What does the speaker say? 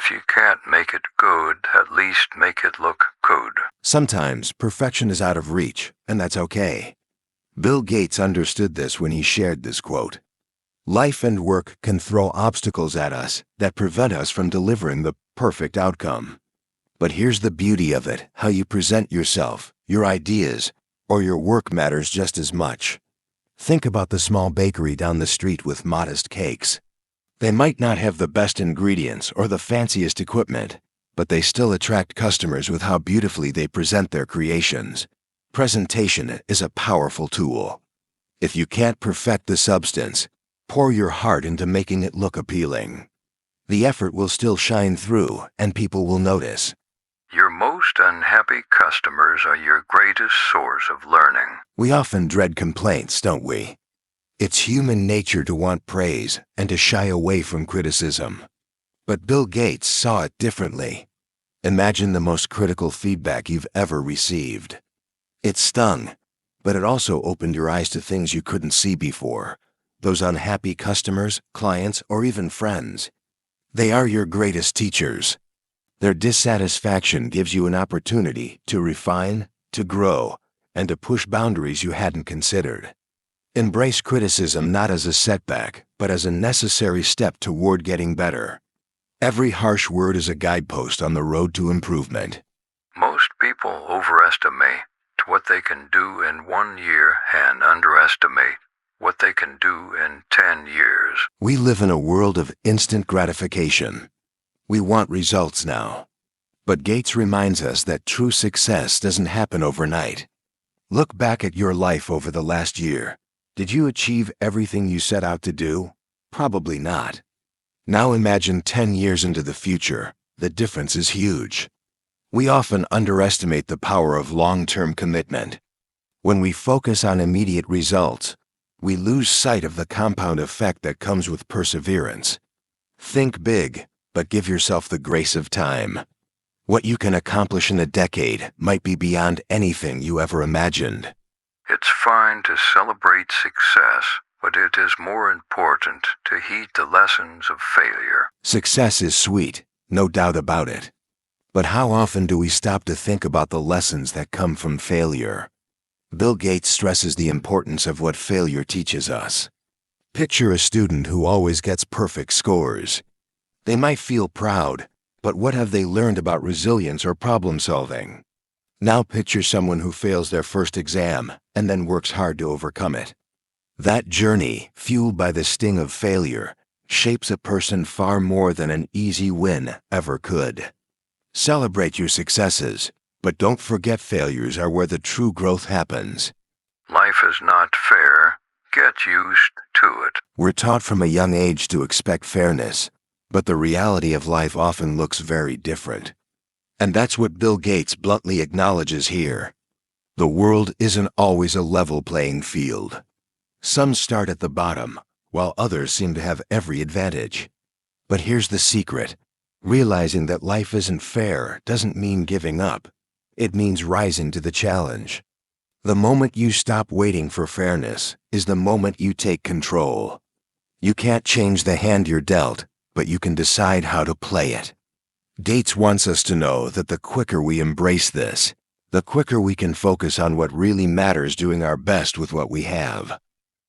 If you can't make it good, at least make it look good. Sometimes perfection is out of reach, and that's okay. Bill Gates understood this when he shared this quote. Life and work can throw obstacles at us that prevent us from delivering the perfect outcome. But here's the beauty of it: how you present yourself, your ideas, or your work matters just as much. Think about the small bakery down the street with modest cakes. They might not have the best ingredients or the fanciest equipment, but they still attract customers with how beautifully they present their creations. Presentation is a powerful tool. If you can't perfect the substance, pour your heart into making it look appealing. The effort will still shine through, and people will notice. Your most unhappy customers are your greatest source of learning. We often dread complaints, don't we? It's human nature to want praise and to shy away from criticism. But Bill Gates saw it differently. Imagine the most critical feedback you've ever received. It stung, but it also opened your eyes to things you couldn't see before. Those unhappy customers, clients, or even friends. They are your greatest teachers. Their dissatisfaction gives you an opportunity to refine, to grow, and to push boundaries you hadn't considered. Embrace criticism not as a setback, but as a necessary step toward getting better. Every harsh word is a guidepost on the road to improvement. Most people overestimate what they can do in 1 year and underestimate what they can do in 10 years. We live in a world of instant gratification. We want results now. But Gates reminds us that true success doesn't happen overnight. Look back at your life over the last year. Did you achieve everything you set out to do? Probably not. Now imagine 10 years into the future. The difference is huge. We often underestimate the power of long-term commitment. When we focus on immediate results, we lose sight of the compound effect that comes with perseverance. Think big, but give yourself the grace of time. What you can accomplish in a decade might be beyond anything you ever imagined. It's fine to celebrate success, but it is more important to heed the lessons of failure. Success is sweet, no doubt about it. But how often do we stop to think about the lessons that come from failure? Bill Gates stresses the importance of what failure teaches us. Picture a student who always gets perfect scores. They might feel proud, but what have they learned about resilience or problem solving? Now picture someone who fails their first exam and then works hard to overcome it. That journey, fueled by the sting of failure, shapes a person far more than an easy win ever could. Celebrate your successes, but don't forget failures are where the true growth happens. Life is not fair. Get used to it. We're taught from a young age to expect fairness, but the reality of life often looks very different. And that's what Bill Gates bluntly acknowledges here. The world isn't always a level playing field. Some start at the bottom, while others seem to have every advantage. But here's the secret. Realizing that life isn't fair doesn't mean giving up. It means rising to the challenge. The moment you stop waiting for fairness is the moment you take control. You can't change the hand you're dealt, but you can decide how to play it. Gates wants us to know that the quicker we embrace this, the quicker we can focus on what really matters, doing our best with what we have.